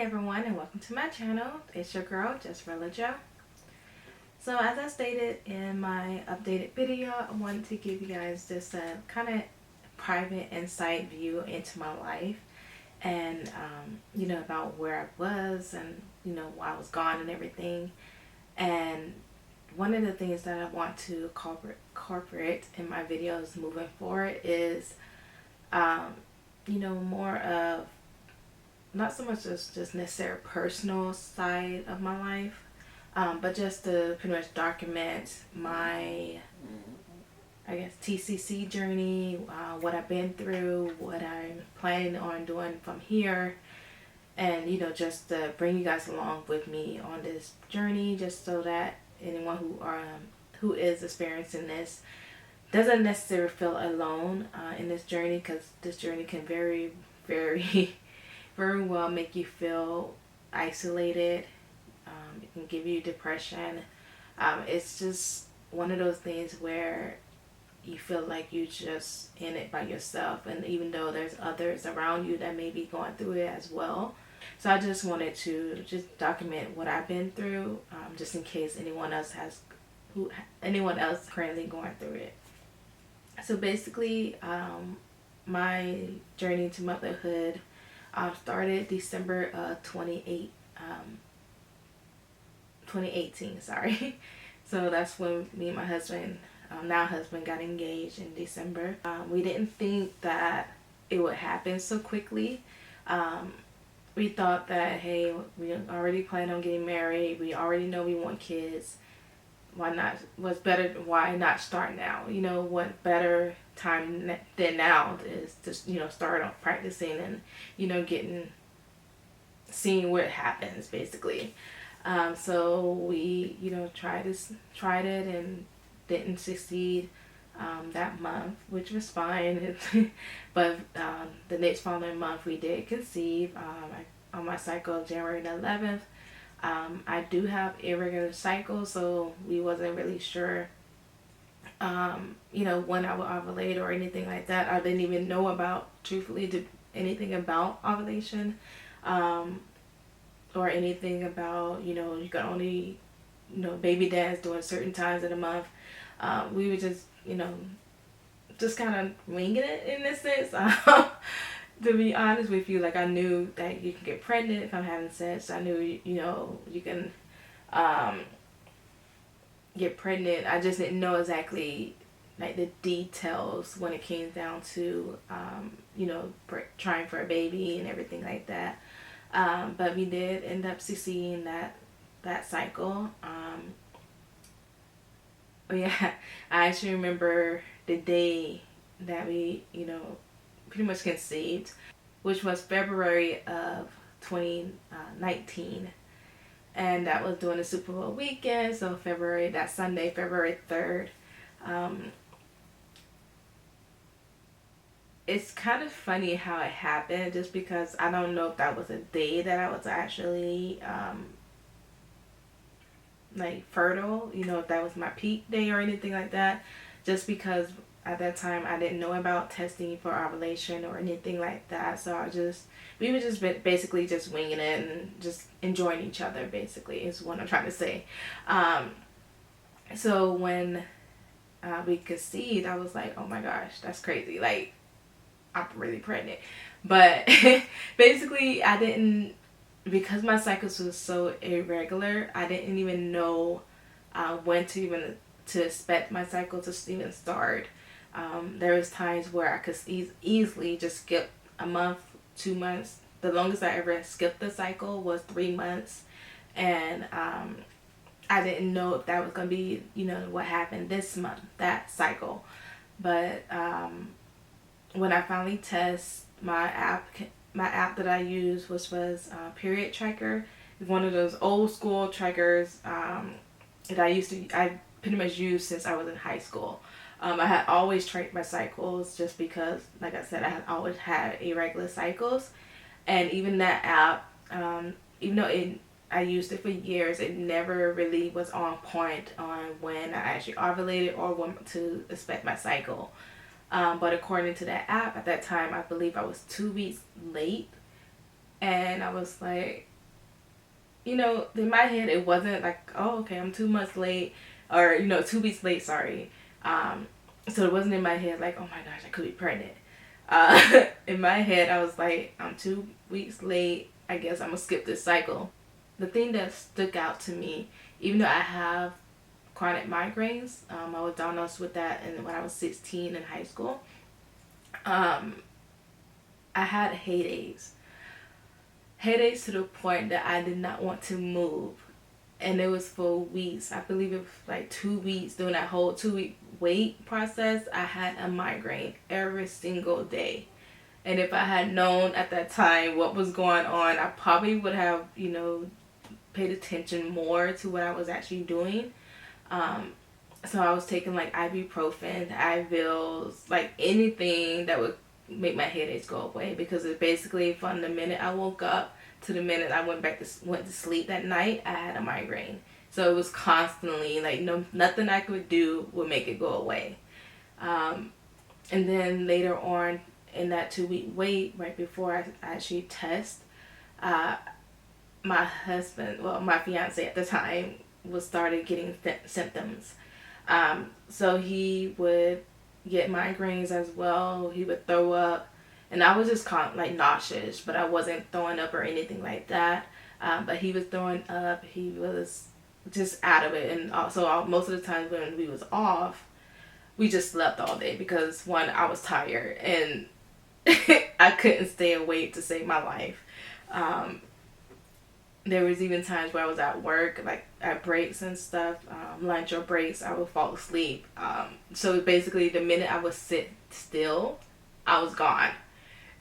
everyone, and welcome to my channel. It's your girl, JustRellaJo. So as I stated in my updated video, I wanted to give you guys just a kind of private insight view into my life and about where I was and why I was gone and everything. And one of the things that I want to incorporate in my videos moving forward is more of not so much as just necessary personal side of my life, but just to pretty much document my, I guess, TCC journey, what I've been through, what I'm planning on doing from here, and just to bring you guys along with me on this journey, just so that anyone who is experiencing this doesn't necessarily feel alone in this journey, because this journey can very well make you feel isolated. It can give you depression. It's just one of those things where you feel like you're just in it by yourself, and even though there's others around you that may be going through it as well. So I just wanted to just document what I've been through, just in case anyone else currently going through it. So basically, my journey to motherhood started December 2018, sorry. So that's when me and my husband, now husband, got engaged in December. We didn't think that it would happen so quickly. We thought that, hey, we already plan on getting married. We already know we want kids. Why not start now? What better time than now is to start off practicing and seeing what happens, basically. So we tried it and didn't succeed that month, which was fine. But the next following month we did conceive. On my cycle, January 11th. I do have irregular cycles, so we wasn't really sure when I would ovulate or anything like that. I didn't even know about, truthfully, anything about ovulation, or anything about you can only baby dance during certain times of the month. We were just just kind of winging it in this sense. To be honest with you, like, I knew that you can get pregnant if I'm having sex. I knew you can get pregnant. I just didn't know exactly like the details when it came down to trying for a baby and everything like that. But we did end up succeeding that cycle. Yeah, I actually remember the day that we pretty much conceived, which was February of 2019, and that was during the Super Bowl weekend. So that Sunday, February 3rd. It's kind of funny how it happened, just because I don't know if that was a day that I was actually like fertile, if that was my peak day or anything like that, just because at that time I didn't know about testing for ovulation or anything like that. So we were just basically just winging it and just enjoying each other, basically, is what I'm trying to say. So when we conceived, I was like, oh my gosh, that's crazy, like, I'm really pregnant. But basically because my cycles was so irregular, I didn't even know when to expect my cycle to even start. There was times where I could easily just skip a month, 2 months. The longest I ever skipped the cycle was 3 months. And I didn't know if that was going to be, what happened this month, that cycle. But when I finally test, my app that I use, which was Period Tracker, is one of those old school trackers that I pretty much used since I was in high school. I had always tracked my cycles, just because, like I said, I had always had irregular cycles. And even that app, even though I used it for years, it never really was on point on when I actually ovulated or when to expect my cycle. But according to that app, at that time, I believe I was 2 weeks late. And I was like, you know, in my head, it wasn't like, oh, okay, I'm 2 months late, or, you know, 2 weeks late, sorry. So it wasn't in my head like, oh my gosh, I could be pregnant. In my head, I was like, I'm 2 weeks late. I guess I'm gonna skip this cycle. The thing that stuck out to me, even though I have chronic migraines, I was diagnosed with that when I was 16 in high school. I had headaches to the point that I did not want to move, and it was for weeks. I believe it was like 2 weeks. During that whole 2 week wait process, I had a migraine every single day. And if I had known at that time what was going on, I probably would have, you know, paid attention more to what I was actually doing. So I was taking like ibuprofen, Advils, like anything that would make my headaches go away, because it basically, from the minute I woke up to the minute I went to sleep that night, I had a migraine. So it was constantly like, nothing I could do would make it go away. And then later on in that 2 week wait, right before I actually test, my husband, well, my fiance at the time, was started getting symptoms. So he would get migraines as well. He would throw up, and I was just like nauseous, but I wasn't throwing up or anything like that. But he was throwing up. He was just out of it, and also most of the times when we was off, we just slept all day, because one, I was tired and I couldn't stay awake to save my life. There was even times where I was at work, like at breaks and stuff, lunch or breaks, I would fall asleep. So basically, the minute I would sit still, I was gone.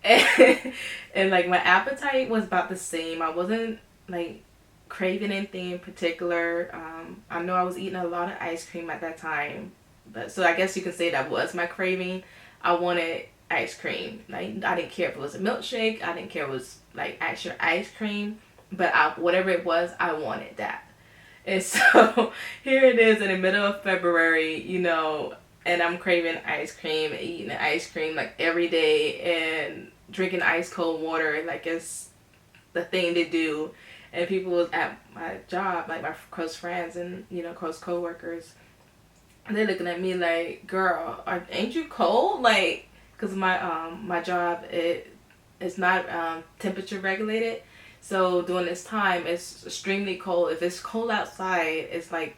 And like my appetite was about the same. I wasn't like craving anything in particular. I know I was eating a lot of ice cream at that time, but so I guess you could say that was my craving. I wanted ice cream. Like, I didn't care if it was a milkshake. I didn't care if it was like actual ice cream. But whatever it was, I wanted that. And so here it is in the middle of February, you know, and I'm craving ice cream, eating ice cream like every day, and drinking ice cold water like it's the thing to do. And people at my job, like my close friends and, you know, close coworkers, they're looking at me like, girl, ain't you cold? Like, because my job, it's not temperature regulated. So during this time, it's extremely cold. If it's cold outside, it's like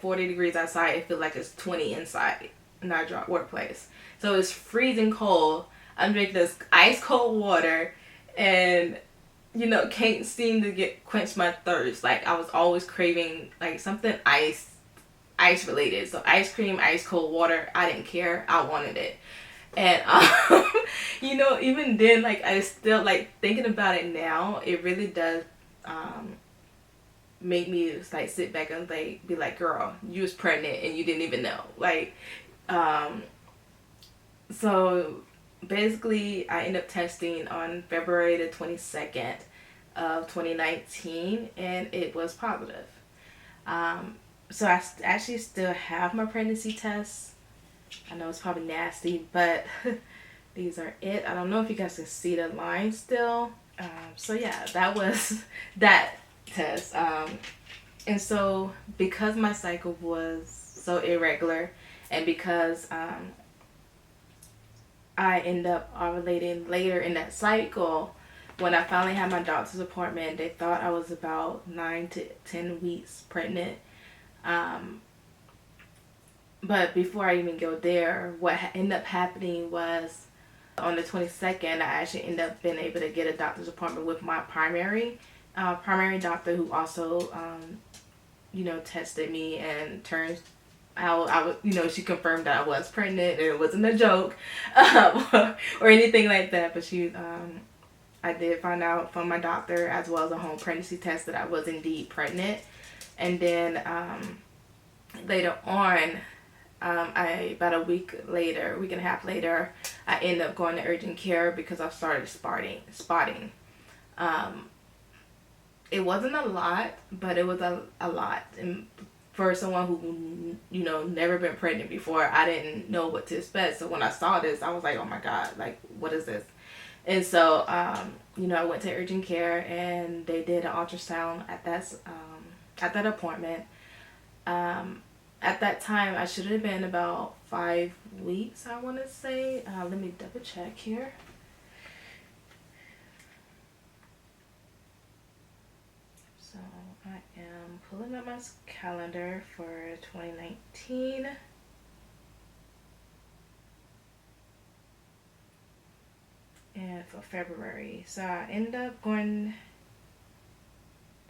40 degrees outside. It feels like it's 20 inside in our workplace. So it's freezing cold. I'm drinking this ice cold water, and, you know, can't seem to quench my thirst. Like, I was always craving like something ice related. So ice cream, ice cold water. I didn't care. I wanted it. And you know, even then, like, I still, like, thinking about it now, it really does make me like sit back and like be like, girl, you was pregnant and you didn't even know. Like, so basically I ended up testing on February the 22nd of 2019, and it was positive. So I actually still have my pregnancy tests. I know it's probably nasty, but these are it. I don't know if you guys can see the line still. So yeah, that was that test. And so because my cycle was so irregular, and because I end up ovulating later in that cycle, when I finally had my doctor's appointment, they thought I was about 9 to 10 weeks pregnant. But before I even go there, what ended up happening was on the 22nd, I actually ended up being able to get a doctor's appointment with my primary doctor, who also, you know, tested me, and turns out, you know, she confirmed that I was pregnant and it wasn't a joke, or anything like that. But I did find out from my doctor, as well as a home pregnancy test, that I was indeed pregnant. And then later on, about a week and a half later, I ended up going to urgent care because I started spotting. It wasn't a lot, but it was a lot. And for someone who, you know, never been pregnant before, I didn't know what to expect. So when I saw this, I was like, oh my God, like, what is this? And so you know, I went to urgent care and they did an ultrasound at that appointment. At that time, I should have been about 5 weeks, I want to say. Let me double check here. So I am pulling up my calendar for 2019. And for February. So I ended up going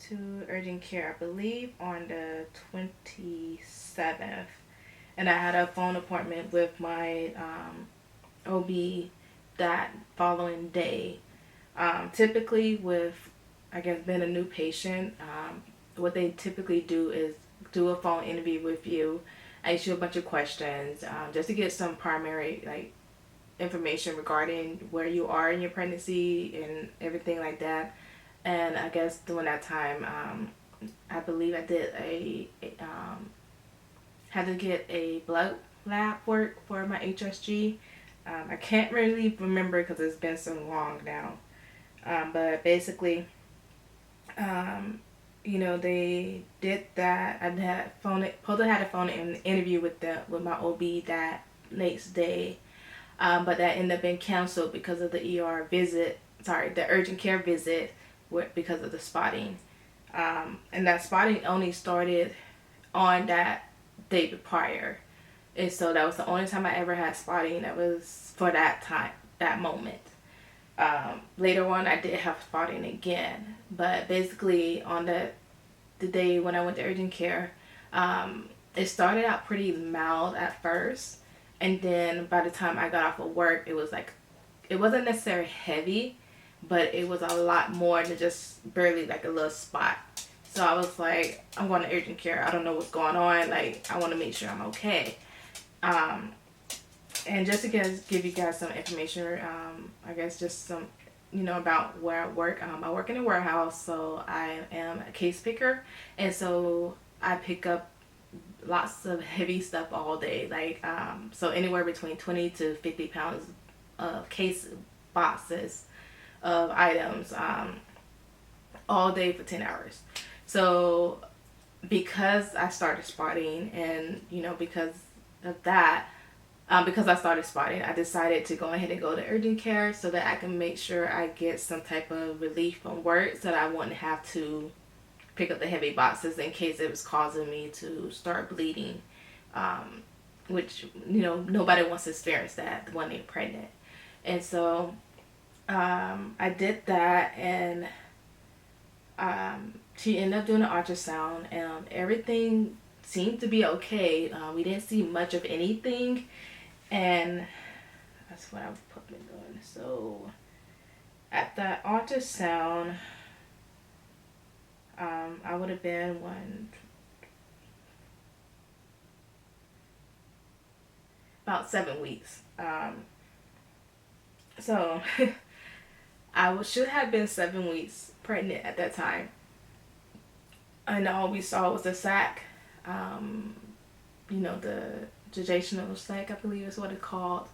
to urgent care, I believe, on the 27th. And I had a phone appointment with my OB that following day. Typically with, I guess, being a new patient, what they typically do is do a phone interview with you, ask you a bunch of questions, just to get some primary, like, information regarding where you are in your pregnancy and everything like that. And I guess during that time, I believe I did had to get a blood lab work for my HSG. I can't really remember because it's been so long now. But basically, you know, they did that. I had a phone interview with my OB that next day. But that ended up being canceled because of the the urgent care visit, because of the spotting. And that spotting only started on that day prior. And so that was the only time I ever had spotting. That was for that time, that moment. Later on, I did have spotting again. But basically, on the day when I went to urgent care, it started out pretty mild at first. And then by the time I got off of work, it was like, it wasn't necessarily heavy, but it was a lot more than just barely like a little spot. So I was like, I'm going to urgent care. I don't know what's going on. Like, I want to make sure I'm okay. And just to give you guys some information, I guess just some, you know, about where I work. I work in a warehouse, so I am a case picker. And so I pick up lots of heavy stuff all day, like so anywhere between 20 to 50 pounds of case boxes of items, all day for 10 hours. So because I started spotting, and you know, because of that, because I started spotting, I decided to go ahead and go to urgent care so that I can make sure I get some type of relief from work, so that I wouldn't have to pick up the heavy boxes in case it was causing me to start bleeding, which, you know, nobody wants to experience that when they're pregnant. And so I did that, and she ended up doing an ultrasound, and everything seemed to be okay. We didn't see much of anything, and that's what I put me doing. So at that ultrasound, I would have been about 7 weeks. So I should have been 7 weeks pregnant at that time. And all we saw was a sac, you know, the gestational sac, I believe is what it's called.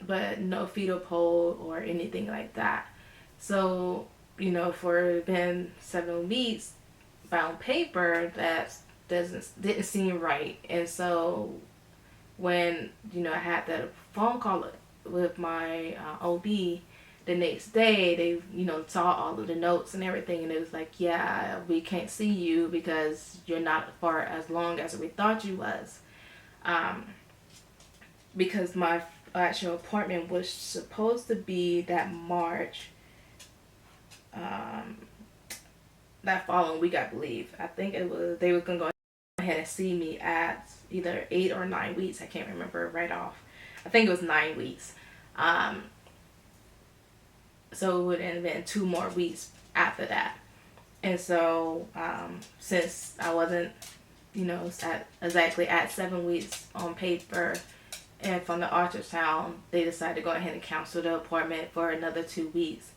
But no fetal pole or anything like that. So, you know, for been 7 weeks, by on paper, that didn't seem right. And so when, you know, I had that phone call with my OB the next day, they, you know, saw all of the notes and everything, and it was like, yeah, we can't see you because you're not far as long as we thought you was. Because my actual appointment was supposed to be that March, that following week, I believe. I think it was, they were going to go ahead and see me at either 8 or 9 weeks. I can't remember right off. I think it was 9 weeks. So it would have been 2 more weeks after that. And so since I wasn't, you know, exactly at 7 weeks on paper, and from the ultrasound, they decided to go ahead and cancel the appointment for another 2 weeks.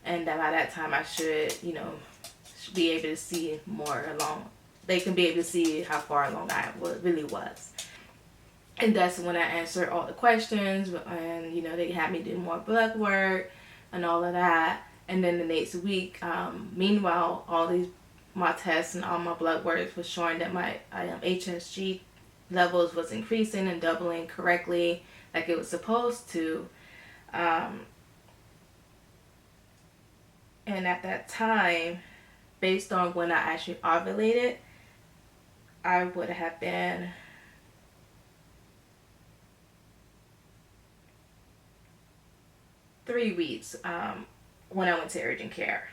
And that by that time, I should, you know, be able to see more along. They can be able to see how far along I really was. And that's when I answered all the questions, and you know, they had me do more blood work and all of that. And then the next week, meanwhile, all these my tests and all my blood work was showing that my HSG levels was increasing and doubling correctly, like it was supposed to. And at that time, based on when I actually ovulated, I would have been 3 weeks when I went to urgent care.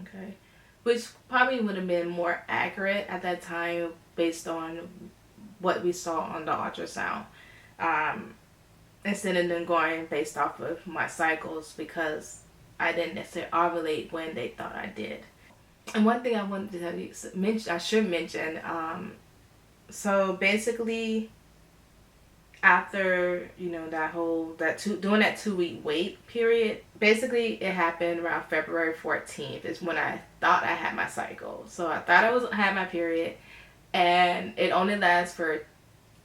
Okay, which probably would have been more accurate at that time based on what we saw on the ultrasound, instead of them going based off of my cycles, because I didn't necessarily ovulate when they thought I did. And one thing I wanted to tell you, I should mention, so basically after, you know, during that 2 week wait period, basically it happened around February 14th is when I thought I had my cycle. So I thought I had my period, and it only lasts for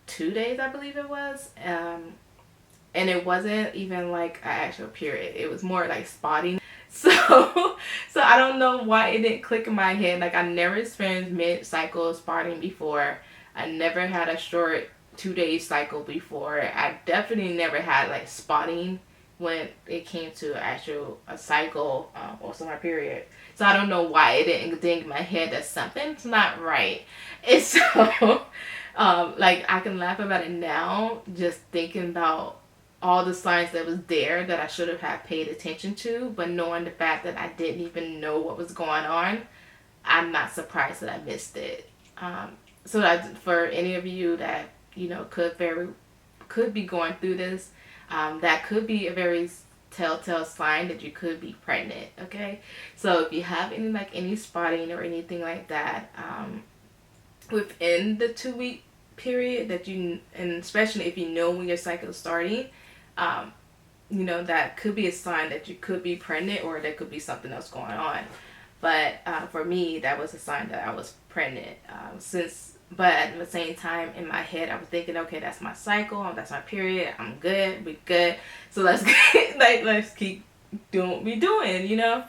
2 days, I believe it was. And it wasn't even like an actual period. It was more like spotting. So I don't know why it didn't click in my head. Like, I never experienced mid-cycle spotting before. I never had a short 2-day cycle before. I definitely never had like spotting when it came to a cycle, also my period. So I don't know why it didn't ding in my head that something's not right. And so like, I can laugh about it now, just thinking about all the signs that was there that I should have had paid attention to, but knowing the fact that I didn't even know what was going on, I'm not surprised that I missed it. So that for any of you that, you know, could be going through this, that could be a very telltale sign that you could be pregnant. Okay, so if you have any spotting or anything like that within the 2 week period, and especially if you know when your cycle is starting, you know, that could be a sign that you could be pregnant, or there could be something else going on. But for me, that was a sign that I was pregnant. But at the same time, in my head, I was thinking, okay, that's my cycle, that's my period, I'm good, we good. So let's let's keep doing what we're doing, you know.